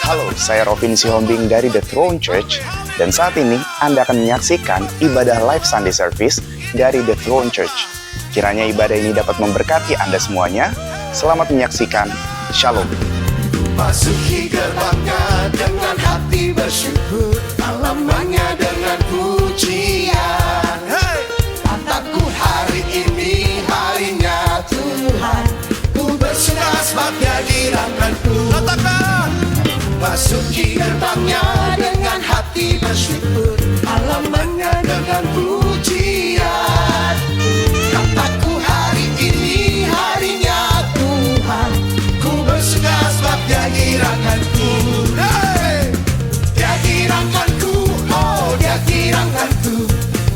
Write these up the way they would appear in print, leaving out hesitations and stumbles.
Halo, saya Robin Sihombing dari The Throne Church, dan saat ini Anda akan menyaksikan ibadah live Sunday Service dari The Throne Church. Kiranya ibadah ini dapat memberkati Anda semuanya. Selamat menyaksikan. Shalom. Masuki gerbangnya dengan hati bersyukur, halamannya dengan pujian. Kataku hari ini harinya Tuhan, ku bersuka sebab Dia dirahmatku. Katakan, masuki gerbangnya dengan hati bersyukur, halamannya dengan pujian. Kataku hari ini harinya Tuhan, ku bersuka sebab Dia girangkanku. Dia girangkanku, oh Dia girangkanku.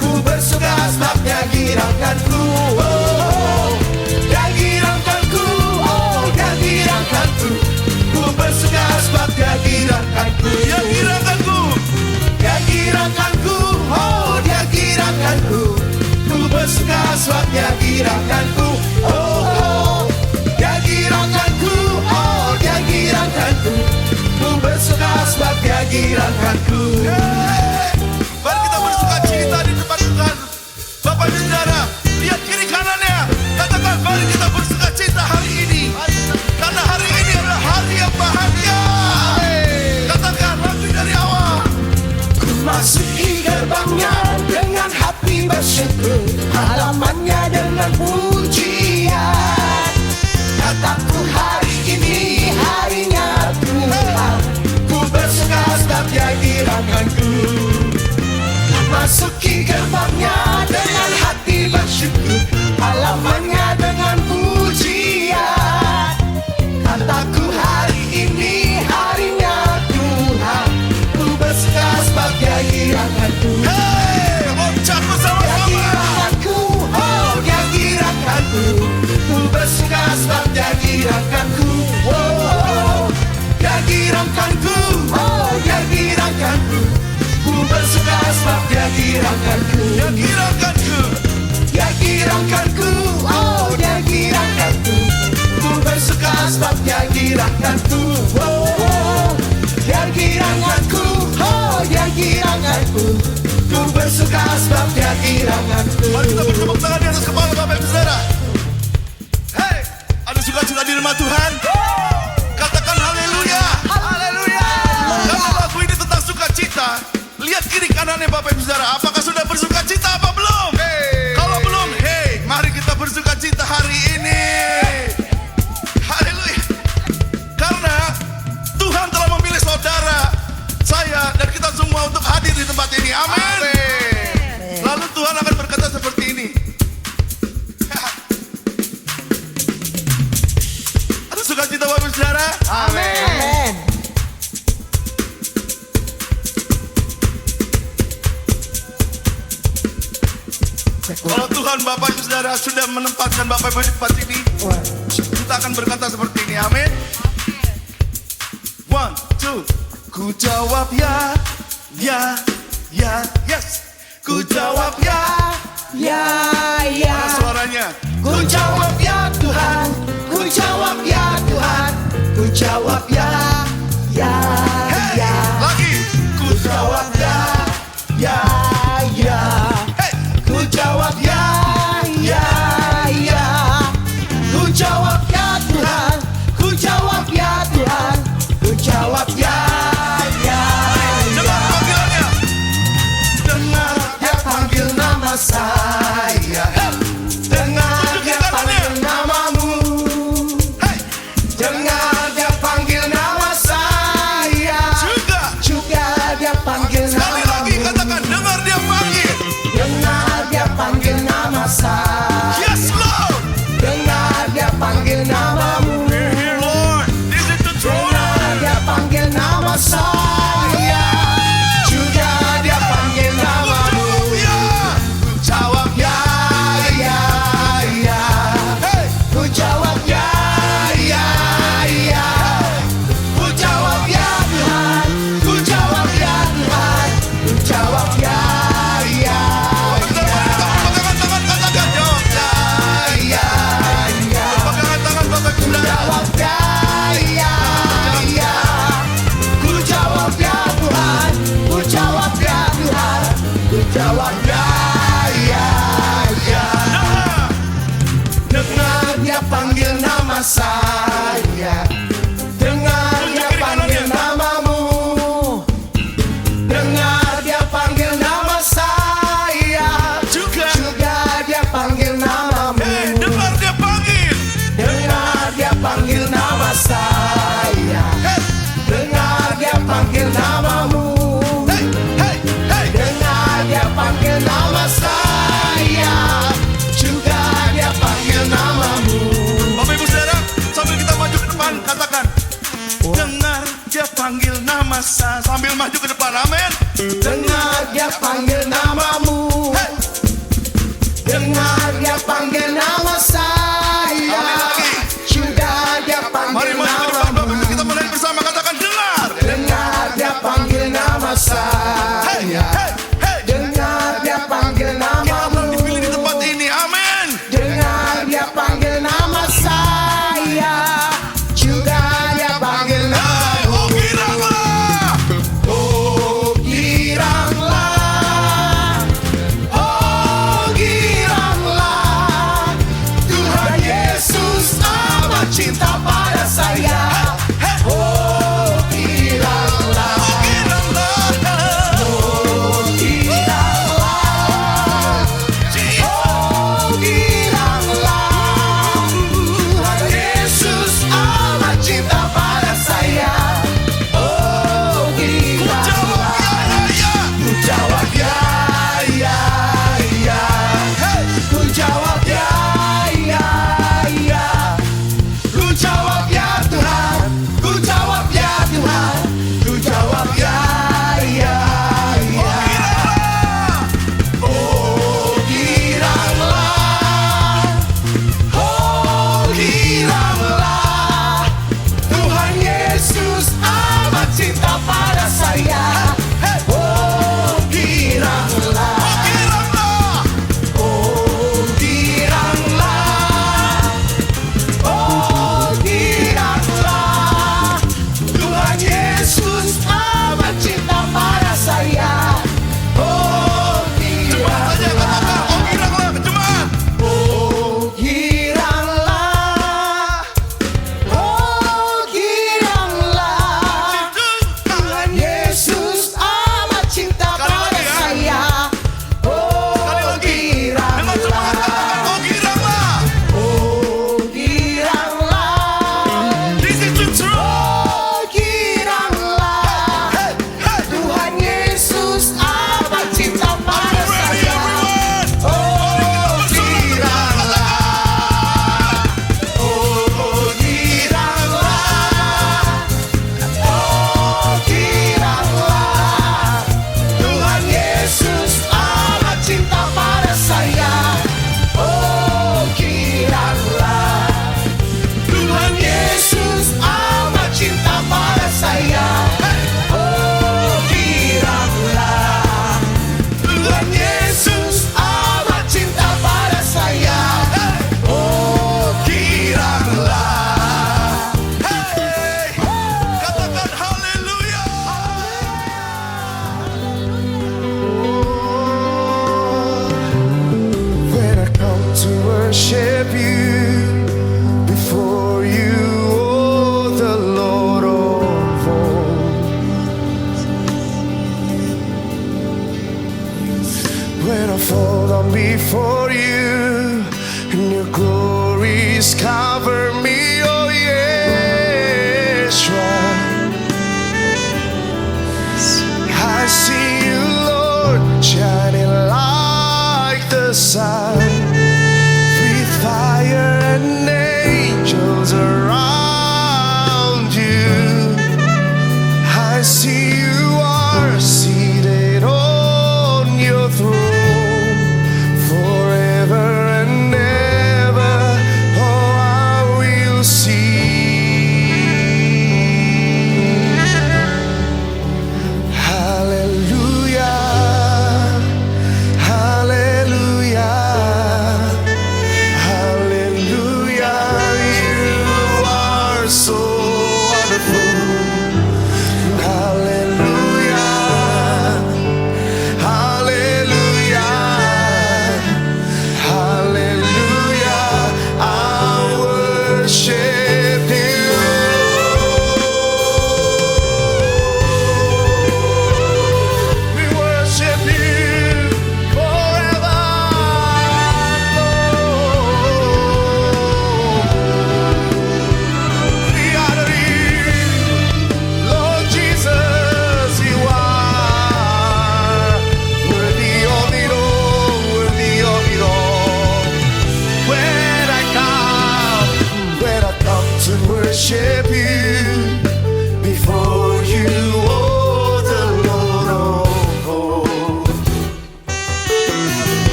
Ku bersuka sebab Dia girangkanku. Oh, Dia girangkanku, oh Dia girangkanku. Ku bersuka sebab Dia girangkanku. Dia girangkanku, Dia girangkanku, oh Dia girangkanku. Ku bersuka sebab Dia girangkanku. Oh, Dia girangkanku, oh Dia girangkanku. Ku bersuka sebab Dia girangkanku. Mari kita bersuka cita di depan Tuhan. Bapak dan Saudara, lihat kiri kanannya. Katakan, mari kita bersuka cita hari ini, karena hari ini adalah hari yang bahagia. Katakan lagu dari awal. Ku masuki gerbangnya dengan hati bersyukur, halamannya dengan pujian. Kataku hari ini harinya Tuhan, ku bersuka sebab Dia girangkanku. Masuki gerbangnya dengan hati bersyukur, halamannya dengan pujian. Kataku hari ini harinya Tuhan, ku bersuka sebab Dia girangkanku. Ucap Dia bersama-sama. girangkanku, oh Dia girangkanku. Ku bersuka sebab Dia girangkanku. Oh, Dia girangkanku, oh Dia girangkanku. Ku bersuka sebab Dia girangkanku. Dia girangkanku. Dia girangkanku, oh Dia girangkanku. Ku bersuka sebab Dia girangkanku. Oh, Dia girangkanku, oh Dia girangkanku. Ku bersuka sebab Dia girangkanku. Mari kita bertepuk tangan di atas kepala Bapak Ibu Saudara. Hei, ada sukacita di rumah Tuhan? Katakan haleluya. Haleluya. Kalau lagu ini tentang sukacita, lihat kiri kanannya Bapak Ibu Saudara. Apakah sudah bersukacita apa belum? Kalau belum, hei, mari kita bersukacita hari ini. Haleluya. Karena Tuhan telah memilih saudara, saya, dan kita semua untuk hadir di tempat ini. Amin. Lalu Tuhan akan berkata seperti ini. Ada sukacita Bapak Ibu Saudara? Amin. Kalau Tuhan Bapak Ibu Saudara sudah menempatkan Bapak Ibu di tempat ini, kita akan berkata seperti ini, amin. 1, 2, ku jawab ya, ya, ya, yes. Ku jawab ya, Ya, ya. mana suaranya? Ku jawab ya Tuhan, ku jawab ya Tuhan, ku jawab ya, ya, Hey, ya. lagi. Ku Ku jawab ya, ya, ya. hey, Ku jawab ya, ya, ya. Ku jawab ya Tuhan, ku jawab ya Tuhan, ku jawab ya, ya, dengar ya. panggilannya. Dengar Dia panggil nama saya, dengar Dia panggil namamu. Hey, Dengar Dia panggil nama saya, juga. juga Dia panggil Sekali lagi namamu. katakan, dengar dia panggil. Dengar Dia panggil nama saya, Yes, Lord. dengar Dia panggil namamu. We're here, Lord. This is the throne. Dengar Dia panggil nama saya, juga Dia panggil Ku namamu. jawab ya. Ku jawab Ya, ya, ya. Hey, Ku jawab ya, ya, ya. Ku jawab ya Tuhan, ku jawab ya Tuhan, ku jawab ya, ya, ya. pegangan tangan katakan jawab. Ya, ya. Pegangan tangan Bapak Ibu Saudara. Jawab ya, ya, ya. Ku jawab ya, ya, ya. Dengar dia panggil nama saya, dengar dia panggil namamu, dengar dia panggil nama saya, Juga dia panggil namamu, dengar dia panggil. dengar dia panggil nama saya, dengar dia panggil namamu, Hey, hey, hey. dengar dia panggil nama saya, juga dia panggil namamu. Bapak Ibu Saudara, sambil kita maju ke depan, katakan, dengar dia panggil nama saya. Sambil maju ke depan, amin. Dengar dia panggil namamu, Hey, dengar dia panggil nama saya, Amin lagi. juga dia mari panggil maju ke depan, Bapak Ibu, namamu, kita mulai bersama, katakan, dengar. dengar dia panggil nama Hey, saya, hey, hey. dengar dia panggil Kita belum namamu, dipilih di tempat ini, amin. dengar dia panggil nama saya, juga dia panggil Hey, namamu. oh giranglah. Oh giranglah, oh giranglah, Tuhan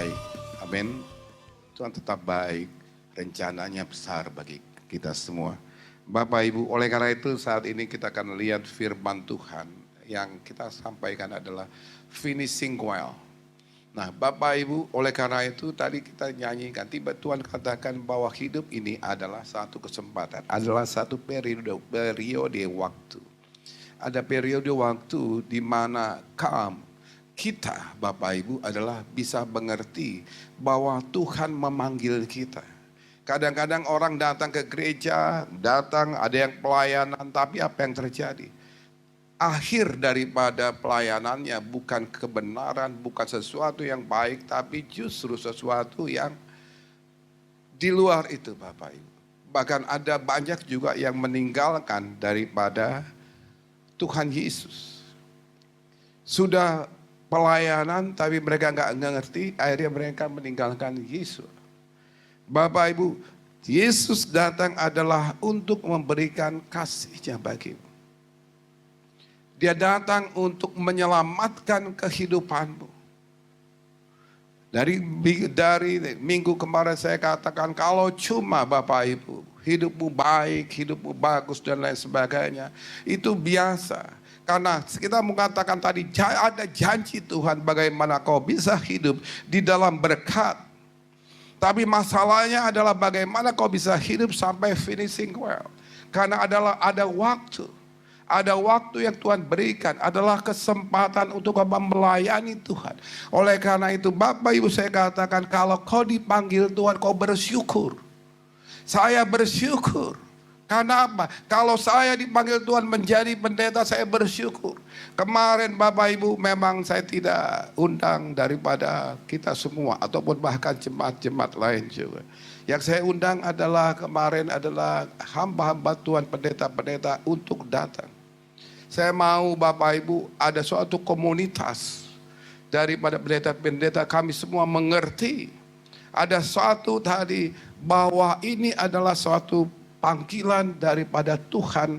baik. Amin. Tuhan tetap baik. Rencananya besar bagi kita semua. Bapak Ibu, oleh karena itu saat ini kita akan lihat firman Tuhan yang kita sampaikan adalah finishing well. Nah Bapak Ibu, oleh karena itu tadi kita nyanyikan, tiba Tuhan katakan bahwa hidup ini adalah satu kesempatan, adalah satu periode waktu. Ada periode waktu di mana kita Bapak Ibu adalah bisa mengerti bahwa Tuhan memanggil kita. Kadang-kadang orang datang ke gereja, ada yang pelayanan, tapi apa yang terjadi? Akhir daripada pelayanannya bukan kebenaran, bukan sesuatu yang baik, tapi justru sesuatu yang di luar itu Bapak Ibu. Bahkan ada banyak juga yang meninggalkan daripada Tuhan Yesus. Sudah pelayanan tapi mereka nggak ngerti, akhirnya mereka meninggalkan Yesus. Bapak Ibu, Yesus datang adalah untuk memberikan kasih-Nya bagimu. Dia datang untuk menyelamatkan kehidupanmu. Dari minggu kemarin saya katakan kalau cuma Bapak Ibu hidupmu baik, hidupmu bagus dan lain sebagainya, itu biasa. Karena kita mengatakan tadi ada janji Tuhan bagaimana kau bisa hidup di dalam berkat. Tapi masalahnya adalah bagaimana kau bisa hidup sampai finishing well. Karena ada waktu. Ada waktu yang Tuhan berikan, adalah kesempatan untuk melayani Tuhan. Oleh karena itu Bapak Ibu saya katakan kalau kau dipanggil Tuhan kau bersyukur. Saya bersyukur. Karena apa? Kalau saya dipanggil Tuhan menjadi pendeta saya bersyukur. Kemarin Bapak Ibu memang saya tidak undang daripada kita semua ataupun bahkan jemaat-jemaat lain juga. Yang saya undang kemarin adalah hamba-hamba Tuhan, pendeta-pendeta untuk datang. Saya mau Bapak Ibu ada suatu komunitas daripada pendeta-pendeta kami semua mengerti. Ada suatu tadi bahwa ini adalah suatu panggilan daripada Tuhan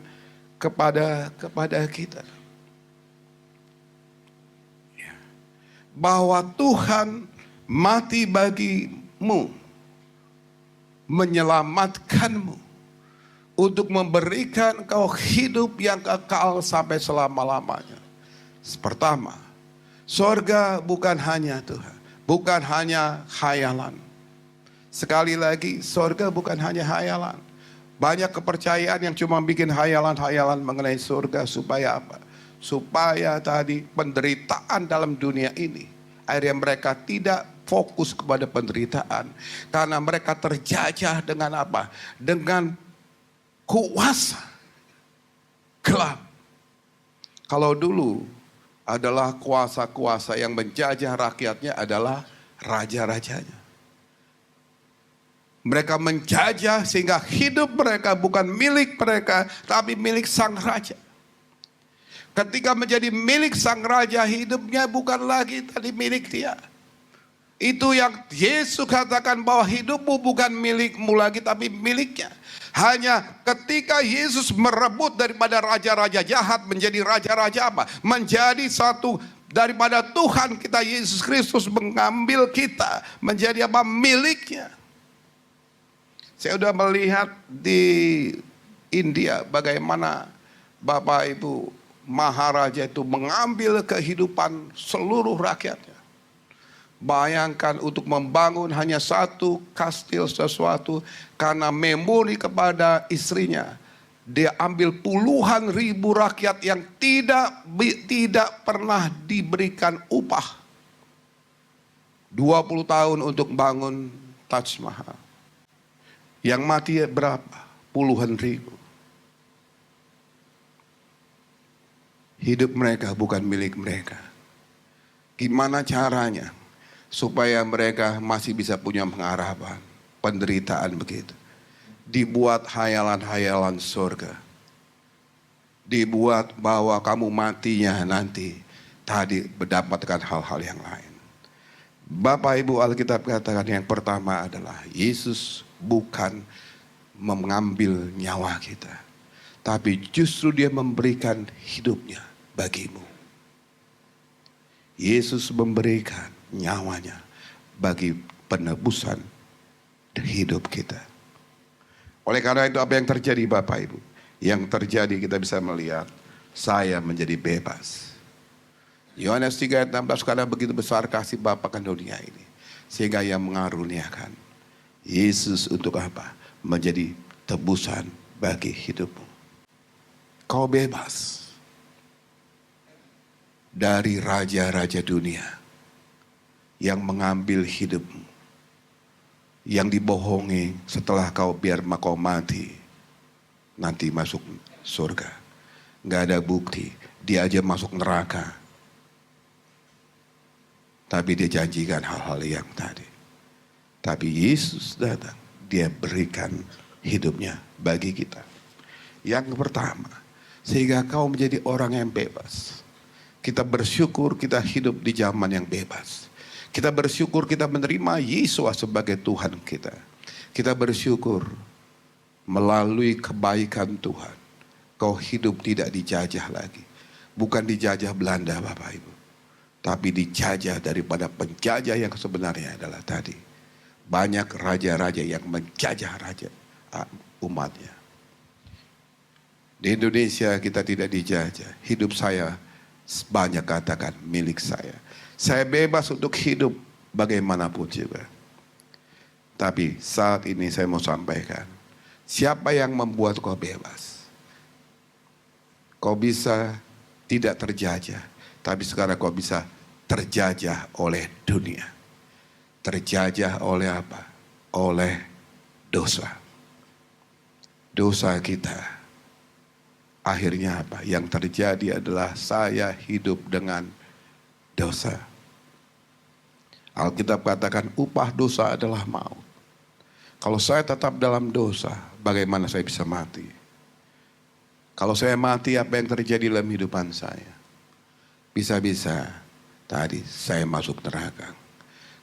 kepada kita. Bahwa Tuhan mati bagimu, menyelamatkanmu, untuk memberikan kau hidup yang kekal sampai selama-lamanya. Pertama, sorga bukan hanya Tuhan, bukan hanya khayalan. Sekali lagi, sorga bukan hanya khayalan. Banyak kepercayaan yang cuma bikin khayalan-khayalan mengenai surga supaya apa? Supaya tadi penderitaan dalam dunia ini, akhirnya mereka tidak fokus kepada penderitaan. Karena mereka terjajah dengan apa? Dengan kuasa gelap. Kalau dulu adalah kuasa-kuasa yang menjajah rakyatnya adalah raja-rajanya. Mereka menjajah sehingga hidup mereka bukan milik mereka, tapi milik sang raja. Ketika menjadi milik sang raja, hidupnya bukan lagi tadi milik dia. Itu yang Yesus katakan bahwa hidupmu bukan milikmu lagi, tapi miliknya. Hanya ketika Yesus merebut daripada raja-raja jahat menjadi raja-raja apa? Menjadi satu daripada Tuhan kita Yesus Kristus mengambil kita menjadi apa? Miliknya. Saya sudah melihat di India bagaimana Bapak Ibu Maharaja itu mengambil kehidupan seluruh rakyatnya. Bayangkan untuk membangun hanya satu kastil sesuatu karena memori kepada istrinya. Dia ambil puluhan ribu rakyat yang tidak pernah diberikan upah. 20 tahun untuk bangun Taj Mahal. Yang mati berapa? Puluhan ribu. Hidup mereka bukan milik mereka. Gimana caranya supaya mereka masih bisa punya pengharapan? Penderitaan begitu. Dibuat hayalan-hayalan surga. Dibuat bahwa kamu matinya nanti tadi mendapatkan hal-hal yang lain. Bapak Ibu Alkitab katakan yang pertama adalah Yesus bukan mengambil nyawa kita, tapi justru dia memberikan hidupnya bagimu. Yesus memberikan nyawanya bagi penebusan hidup kita. Oleh karena itu apa yang terjadi Bapak Ibu? Yang terjadi kita bisa melihat saya menjadi bebas. Yohanes 3 ayat 16, karena begitu besar kasih Bapa ke dunia ini, sehingga Ia mengaruniakan Yesus untuk apa? Menjadi tebusan bagi hidupmu. Kau bebas dari raja-raja dunia yang mengambil hidupmu, yang dibohongi setelah biar kau mati, nanti masuk surga. Nggak ada bukti, dia aja masuk neraka. Tapi dia janjikan hal-hal yang tadi. Tapi Yesus datang, dia berikan hidupnya bagi kita. Yang pertama, sehingga kau menjadi orang yang bebas. Kita bersyukur kita hidup di zaman yang bebas. Kita bersyukur kita menerima Yesus sebagai Tuhan kita. Kita bersyukur melalui kebaikan Tuhan, kau hidup tidak dijajah lagi. Bukan dijajah Belanda Bapak Ibu, tapi dijajah daripada penjajah yang sebenarnya adalah tadi. Banyak raja-raja yang menjajah umatnya. Di Indonesia kita tidak dijajah. Hidup saya banyak katakan milik saya. Saya bebas untuk hidup bagaimanapun juga. Tapi saat ini saya mau sampaikan, siapa yang membuat kau bebas? Kau bisa tidak terjajah, tapi sekarang kau bisa terjajah oleh dunia. Terjajah oleh apa? Oleh dosa. Dosa kita. Akhirnya apa? Yang terjadi adalah saya hidup dengan dosa. Alkitab katakan upah dosa adalah maut. Kalau saya tetap dalam dosa, bagaimana saya bisa mati? Kalau saya mati, apa yang terjadi dalam kehidupan saya? Bisa-bisa tadi saya masuk neraka.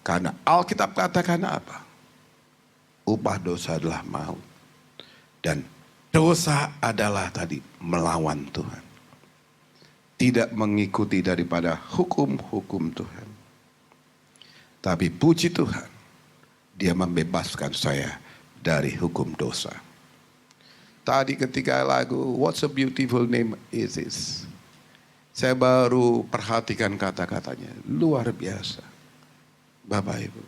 Karena Alkitab katakan apa? Upah dosa adalah maut. Dan dosa adalah tadi melawan Tuhan. Tidak mengikuti daripada hukum-hukum Tuhan. Tapi puji Tuhan, Dia membebaskan saya dari hukum dosa. Tadi ketika lagu What's a Beautiful Name Is This, saya baru perhatikan kata-katanya. Luar biasa. Bapak Ibu,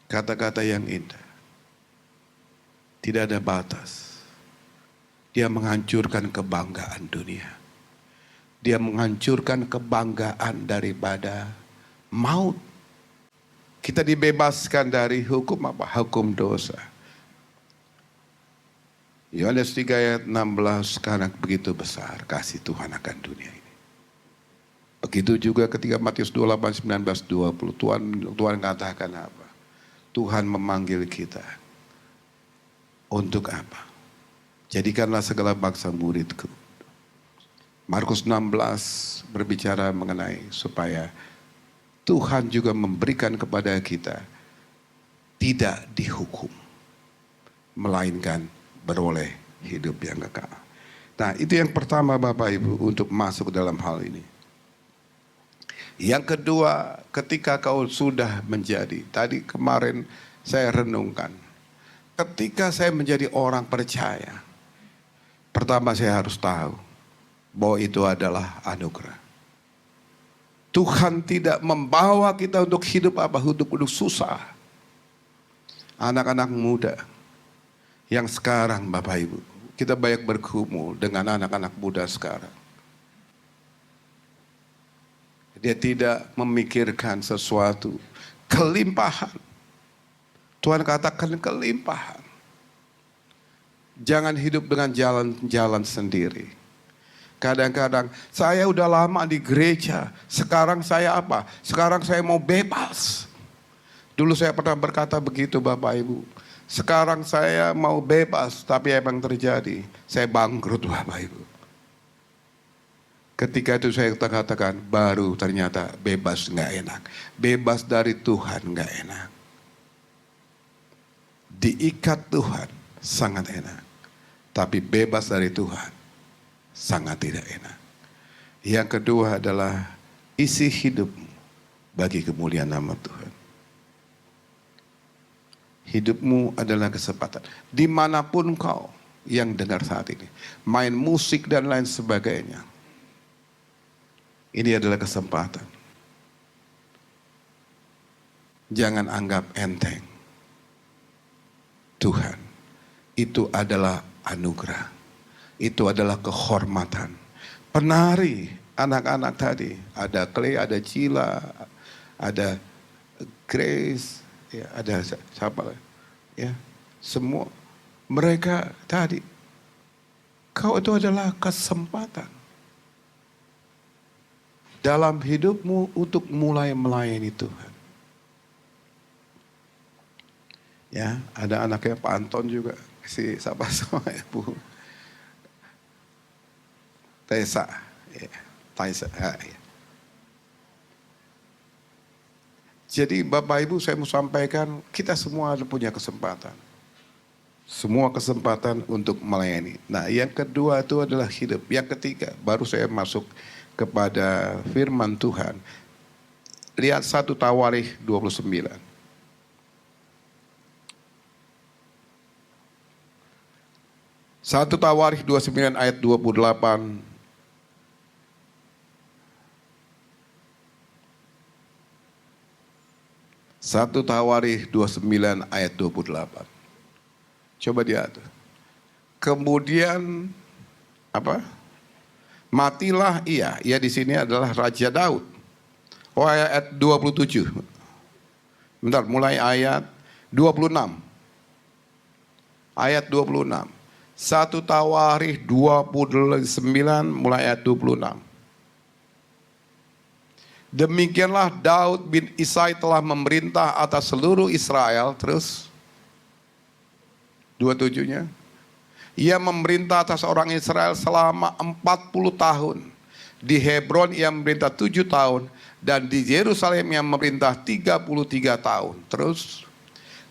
kata-kata yang indah. Tidak ada batas. Dia menghancurkan kebanggaan dunia. Dia menghancurkan kebanggaan daripada maut. Kita dibebaskan dari hukum apa? Hukum dosa. Yohanes 3 ayat 16, karena begitu besar kasih Tuhan akan dunia ini. Begitu juga ketika Matius 28, 19, 20. Tuhan katakan apa? Tuhan memanggil kita. Untuk apa? Jadikanlah segala bangsa muridku. Markus 16 berbicara mengenai supaya Tuhan juga memberikan kepada kita tidak dihukum, melainkan beroleh hidup yang kekal. Nah, itu yang pertama Bapak Ibu untuk masuk dalam hal ini. Yang kedua, ketika kau sudah menjadi, tadi kemarin saya renungkan, ketika saya menjadi orang percaya, pertama saya harus tahu bahwa itu adalah anugerah. Tuhan tidak membawa kita untuk hidup apa? Hidup susah. Anak-anak muda yang sekarang Bapak Ibu, kita banyak bergumul dengan anak-anak muda sekarang. Dia tidak memikirkan sesuatu kelimpahan. Tuhan katakan kelimpahan. Jangan hidup dengan jalan-jalan sendiri. Kadang-kadang saya udah lama di gereja. Sekarang saya apa? Sekarang saya mau bebas. Dulu saya pernah berkata begitu Bapak Ibu. Sekarang saya mau bebas. Tapi apa yang terjadi? Saya bangkrut Bapak Ibu. Ketika itu saya katakan baru ternyata bebas gak enak. Bebas dari Tuhan gak enak. Diikat Tuhan sangat enak. Tapi bebas dari Tuhan sangat tidak enak. Yang kedua adalah isi hidupmu bagi kemuliaan nama Tuhan. Hidupmu adalah kesempatan. Dimanapun kau yang dengar saat ini, main musik dan lain sebagainya, ini adalah kesempatan. Jangan anggap enteng. Tuhan, itu adalah anugerah. Itu adalah kehormatan. Penari, anak-anak tadi, ada Clay, ada Cila, ada Grace, ya, ada siapa lagi? Ya, semua mereka tadi. Kau itu adalah kesempatan dalam hidupmu untuk mulai melayani Tuhan. Ya, ada anaknya Pak Anton juga, si siapa sama Ibu Tessa, ya, Tessa. Ya. Jadi Bapak Ibu, saya mau sampaikan, kita semua punya kesempatan. Semua kesempatan untuk melayani. Nah, yang kedua itu adalah hidup. Yang ketiga, baru saya masuk kepada firman Tuhan. Lihat 1 Tawarikh 29. 1 Tawarikh 29 ayat 28. Satu Tawarikh 29 ayat 28. Coba lihat. Kemudian apa? Matilah ia. Ia di sini adalah Raja Daud. Oh, ayat 27. Bentar, mulai ayat 26. Ayat 26. 1 Tawarikh 29 mulai ayat 26. Demikianlah Daud bin Isai telah memerintah atas seluruh Israel. Terus 27-nya. Ia memerintah atas orang Israel selama 40 tahun. Di Hebron ia memerintah 7 tahun. Dan di Yerusalem ia memerintah 33 tahun. Terus.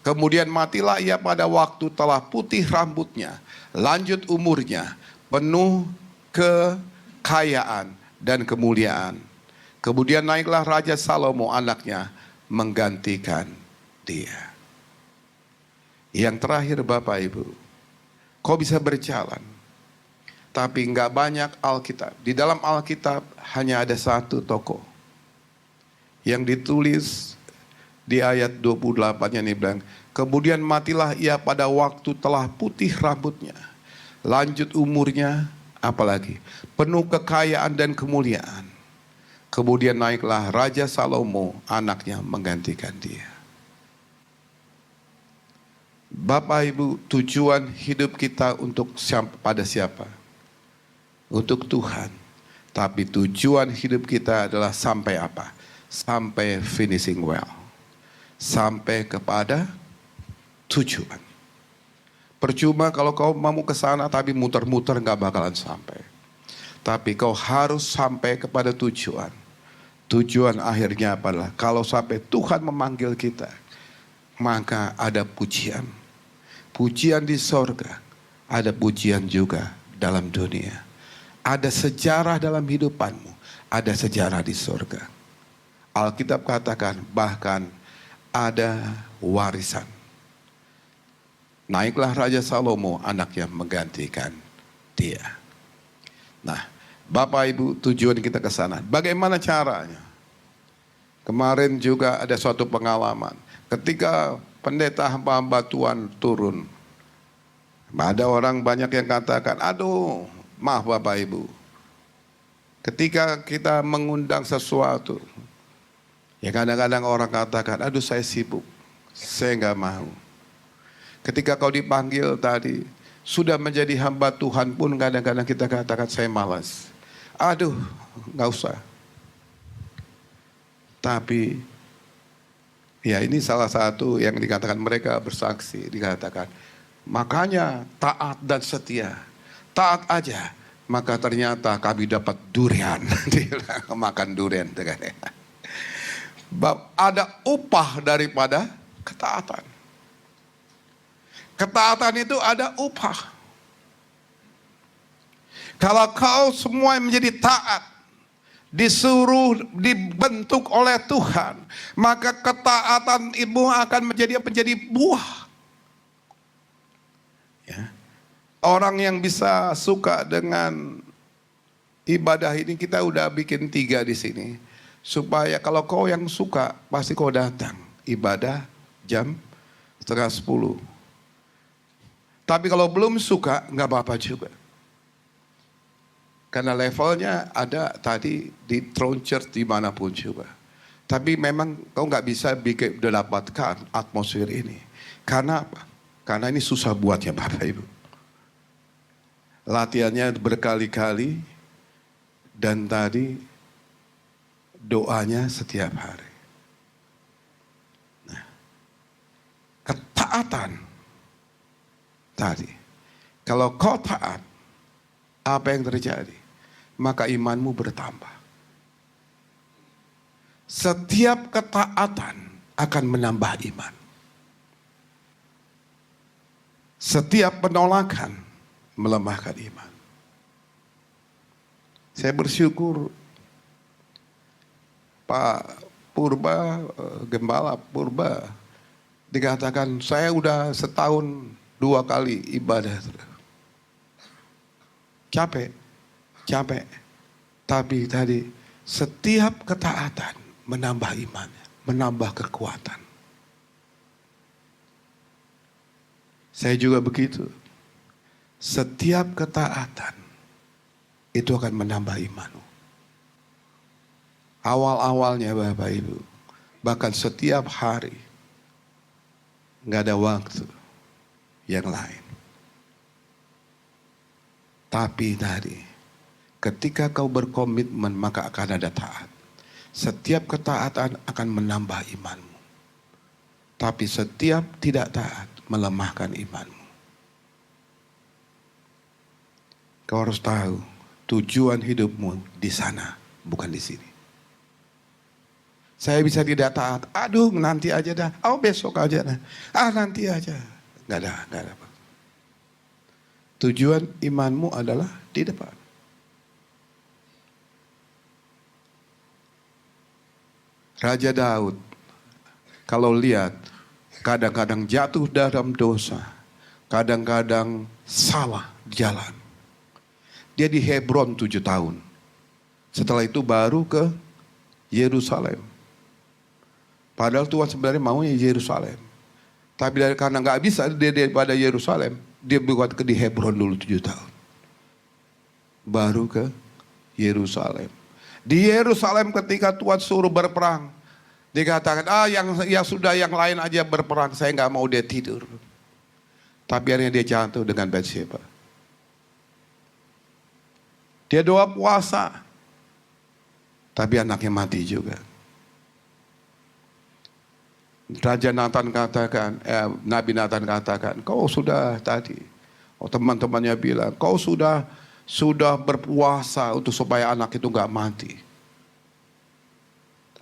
Kemudian matilah ia pada waktu telah putih rambutnya. Lanjut umurnya. Penuh kekayaan dan kemuliaan. Kemudian naiklah Raja Salomo anaknya menggantikan dia. Yang terakhir Bapak Ibu, kau bisa berjalan, tapi nggak banyak Alkitab. Di dalam Alkitab hanya ada satu tokoh yang ditulis di ayat 28-nya ini bilang, kemudian matilah ia pada waktu telah putih rambutnya, lanjut umurnya, apalagi penuh kekayaan dan kemuliaan. Kemudian naiklah Raja Salomo, anaknya menggantikan dia. Bapak Ibu, tujuan hidup kita untuk pada siapa? Untuk Tuhan. Tapi tujuan hidup kita adalah sampai apa? Sampai finishing well. Sampai kepada tujuan. Percuma kalau kau mau ke sana tapi muter-muter gak bakalan sampai. Tapi kau harus sampai kepada tujuan. Tujuan akhirnya adalah kalau sampai Tuhan memanggil kita, maka ada pujian. Pujian di sorga, ada pujian juga dalam dunia. Ada sejarah dalam hidupanmu, ada sejarah di sorga. Alkitab katakan bahkan ada warisan. Naiklah Raja Salomo, anaknya menggantikan dia. Nah, Bapak Ibu, tujuan kita ke sana. Bagaimana caranya? Kemarin juga ada suatu pengalaman. Ketika pendeta hamba-hamba Tuhan turun. Ada orang banyak yang katakan, aduh, maaf Bapak Ibu. Ketika kita mengundang sesuatu, ya kadang-kadang orang katakan, aduh saya sibuk, saya nggak mau. Ketika kau dipanggil tadi, sudah menjadi hamba Tuhan pun kadang-kadang kita katakan saya malas. Aduh, nggak usah. Tapi, ya ini salah satu yang dikatakan mereka bersaksi. Dikatakan, makanya taat dan setia. Taat aja. Maka ternyata kami dapat durian. Makan durian. Ada upah daripada ketaatan. Ketaatan itu ada upah. Kalau kau semua menjadi taat, disuruh, dibentuk oleh Tuhan, maka ketaatan ibu akan menjadi buah Orang yang bisa suka dengan ibadah ini, kita udah bikin 3 di sini. Supaya kalau kau yang suka, pasti kau datang. Ibadah jam 9:30. Tapi kalau belum suka, nggak apa-apa juga. Karena levelnya ada tadi di Throne Church dimanapun juga. Tapi memang kau nggak bisa dapatkan atmosfer ini. Karena apa? Karena ini susah buatnya Bapak Ibu. Latihannya berkali-kali. Dan tadi doanya setiap hari. Nah, ketaatan tadi. Kalau kau taat, apa yang terjadi? Maka imanmu bertambah. Setiap ketaatan akan menambah iman. Setiap penolakan melemahkan iman. Saya bersyukur Pak Purba, Gembala Purba, dikatakan saya udah setahun 2 kali ibadah. Capek. Tapi tadi setiap ketaatan menambah imannya, menambah kekuatan. Saya juga begitu. Setiap ketaatan itu akan menambah imanmu. Awal-awalnya Bapak Ibu, bahkan setiap hari, nggak ada waktu yang lain. Tapi tadi, ketika kau berkomitmen maka akan ada taat. Setiap ketaatan akan menambah imanmu. Tapi setiap tidak taat melemahkan imanmu. Kau harus tahu, tujuan hidupmu di sana, bukan di sini. Saya bisa tidak taat. Aduh, nanti aja dah. Oh, besok aja dah. Nanti aja. Nggak ada. Tujuan imanmu adalah di depan. Raja Daud, kalau lihat, kadang-kadang jatuh dalam dosa. Kadang-kadang salah jalan. Dia di Hebron 7 tahun. Setelah itu baru ke Yerusalem. Padahal Tuhan sebenarnya maunya Yerusalem. Tapi karena nggak bisa dia daripada Yerusalem, dia buat di Hebron dulu 7 tahun. Baru ke Yerusalem. Di Yerusalem ketika Tuhan suruh berperang, dikatakan, yang lain aja berperang, saya nggak mau dia tidur. Tapi akhirnya dia jatuh dengan Batsheba. Dia doa puasa. Tapi anaknya mati juga. Raja Nathan katakan, Nabi Nathan katakan, kau sudah tadi. Teman-temannya bilang, kau sudah berpuasa untuk supaya anak itu gak mati.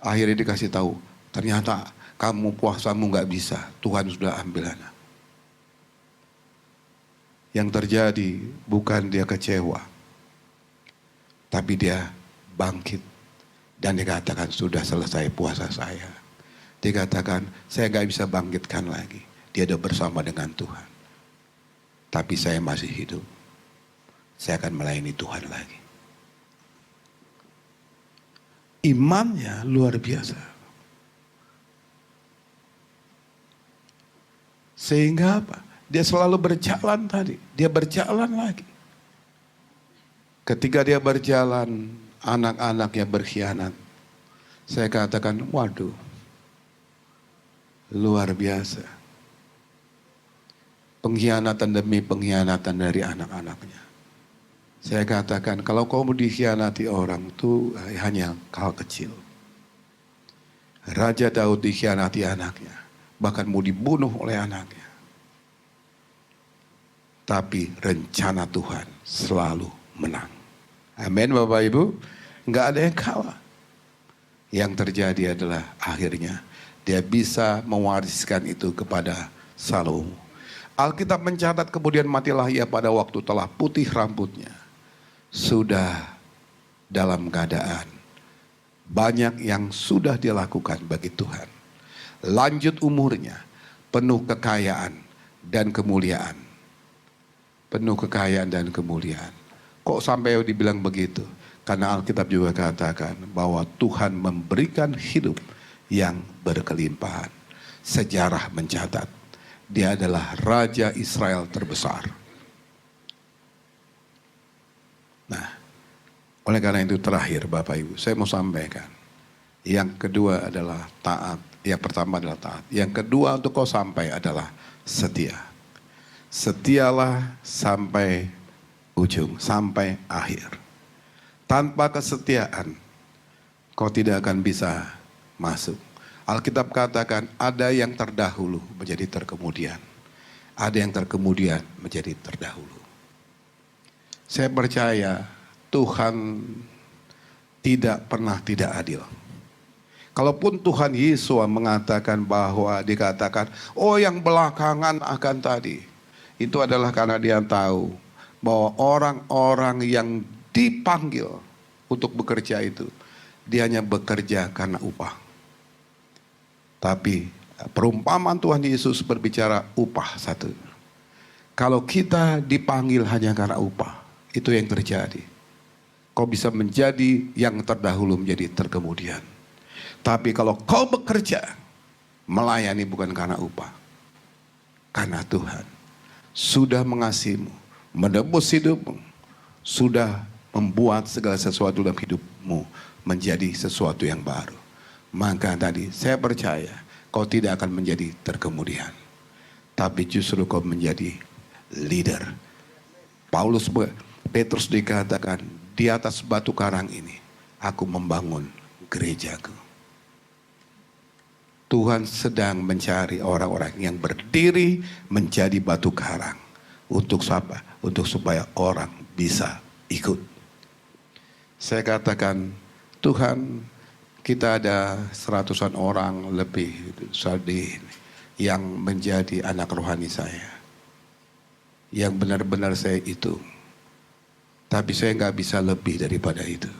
Akhirnya dikasih tahu, ternyata kamu puasamu gak bisa. Tuhan sudah ambil anak. Yang terjadi bukan dia kecewa. Tapi dia bangkit dan dikatakan sudah selesai puasa saya. Dikatakan saya gak bisa bangkitkan lagi. Dia sudah bersama dengan Tuhan. Tapi saya masih hidup. Saya akan melayani Tuhan lagi. Imannya luar biasa. Sehingga apa? Dia selalu berjalan tadi. Dia berjalan lagi. Ketika dia berjalan, anak-anaknya berkhianat. Saya katakan, waduh, luar biasa. Pengkhianatan demi pengkhianatan dari anak-anaknya. Saya katakan, kalau kau mau dikhianati orang itu hanya hal kecil. Raja Daud dikhianati anaknya. Bahkan mau dibunuh oleh anaknya. Tapi rencana Tuhan selalu menang. Amin Bapak Ibu. Nggak ada yang kalah. Yang terjadi adalah akhirnya dia bisa mewariskan itu kepada Salomo. Alkitab mencatat kemudian matilah ia pada waktu telah putih rambutnya. Sudah dalam keadaan banyak yang sudah dia lakukan bagi Tuhan. Lanjut umurnya, penuh kekayaan dan kemuliaan. penuh kekayaan dan kemuliaan. Kok sampai dibilang begitu? Karena Alkitab juga katakan bahwa Tuhan memberikan hidup yang berkelimpahan. Sejarah mencatat, dia adalah Raja Israel terbesar. Nah, oleh karena itu terakhir Bapak Ibu, saya mau sampaikan. Yang kedua adalah taat. Yang pertama adalah taat. Yang kedua untuk kau sampai adalah setia. Setialah sampai ujung, sampai akhir. Tanpa kesetiaan, kau tidak akan bisa masuk. Alkitab katakan ada yang terdahulu menjadi terkemudian. Ada yang terkemudian menjadi terdahulu. Saya percaya Tuhan tidak pernah tidak adil. Kalaupun Tuhan Yesus mengatakan bahwa dikatakan, oh yang belakangan akan tadi. Itu adalah karena dia tahu bahwa orang-orang yang dipanggil untuk bekerja itu, dia hanya bekerja karena upah. Tapi perumpamaan Tuhan Yesus berbicara upah satu. Kalau kita dipanggil hanya karena upah, itu yang terjadi. Kau bisa menjadi yang terdahulu menjadi terkemudian. Tapi kalau kau bekerja, melayani bukan karena upah. Karena Tuhan sudah mengasihimu, menebus hidupmu, sudah membuat segala sesuatu dalam hidupmu menjadi sesuatu yang baru. Maka tadi saya percaya kau tidak akan menjadi terkemudian. Tapi justru kau menjadi leader. Petrus dikatakan, di atas batu karang ini aku membangun gerejaku. Tuhan sedang mencari orang-orang yang berdiri menjadi batu karang. Untuk siapa? Untuk supaya orang bisa ikut. Saya katakan, Tuhan, kita ada 100-an orang lebih yang menjadi anak rohani saya. Yang benar-benar saya hitung. Tapi saya nggak bisa lebih daripada itu.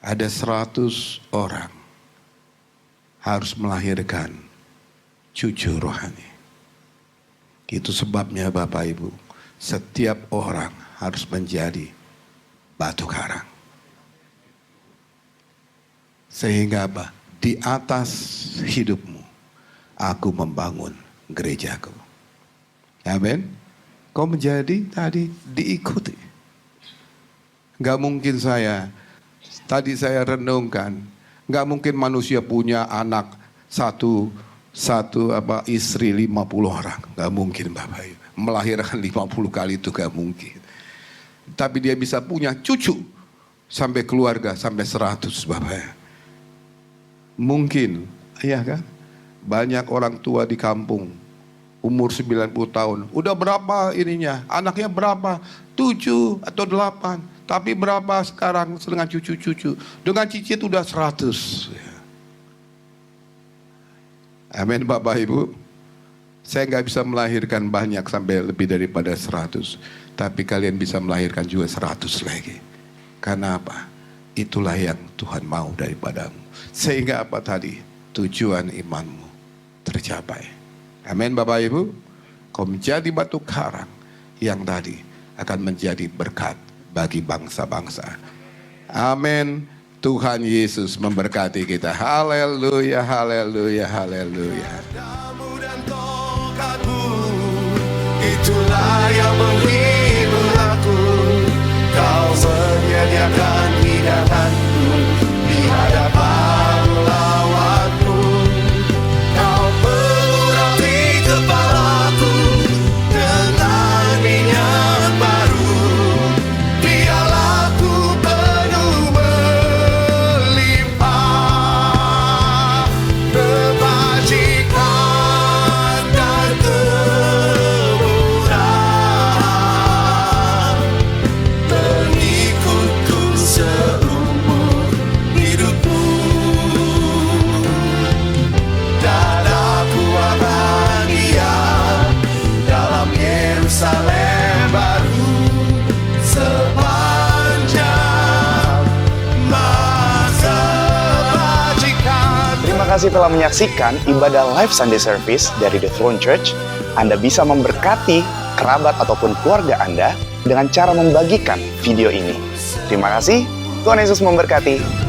Ada 100 orang harus melahirkan cucu rohani. Itu sebabnya Bapak Ibu, setiap orang harus menjadi batu karang. Sehingga apa? Di atas hidupmu, aku membangun gerejaku. Amin. Kau menjadi tadi diikuti. Gak mungkin tadi saya renungkan, gak mungkin manusia punya anak satu istri 50 orang. Gak mungkin Bapak Ibu. Melahirkan 50 kali itu gak mungkin. Tapi dia bisa punya cucu sampai keluarga sampai 100 Bapak Ibu. Mungkin, iya kan? Banyak orang tua di kampung umur 90 tahun. Udah berapa ininya? Anaknya berapa? 7 atau 8. Tapi berapa sekarang dengan cucu-cucu? Dengan cicit udah 100. Amin Bapak Ibu. Saya nggak bisa melahirkan banyak sampai lebih daripada 100. Tapi kalian bisa melahirkan juga 100 lagi. Karena apa? Itulah yang Tuhan mau daripadamu. Sehingga apa tadi? Tujuan imanmu tercapai. Amin Bapak Ibu. Kau menjadi batu karang yang tadi akan menjadi berkat bagi bangsa-bangsa. Amin. Tuhan Yesus memberkati kita. Haleluya, haleluya, haleluya. Padamu dan tongkatmu, itulah yang menghibur aku. Kau menyediakan hidanganku di hadapan lawanku. Kau mengurapi kepalaku dengan minyak baru. Pialaku penuh melimpah, kebajikan dan kemurahan mengikutku seumur hidupku. Dan aku akan diam dalam Yerusalem baru sepanjang masa kebajikan. Terima kasih telah menyaksikan ibadah live Sunday Service dari The Throne Church. Anda bisa memberkati kerabat ataupun keluarga Anda dengan cara membagikan video ini. Terima kasih, Tuhan Yesus memberkati.